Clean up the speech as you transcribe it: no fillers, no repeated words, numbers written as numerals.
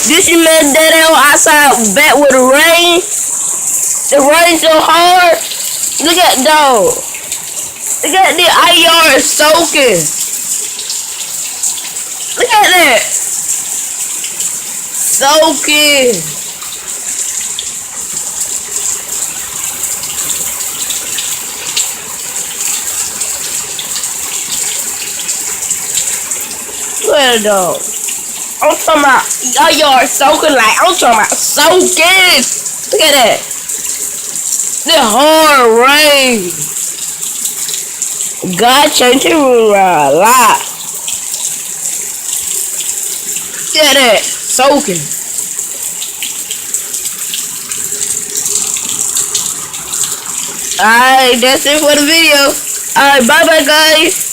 This you man dead out outside bet with the rain. The rain so hard. Look at dog. Look at the IR soaking. Look at that. Soaking. Look at the dog. I'm talking about IR soaking like I'm talking about soaking. Look at that. The hard rain. God changed your room around a lot. Look at that. Soaking. Alright, that's it for the video. Alright, bye bye guys.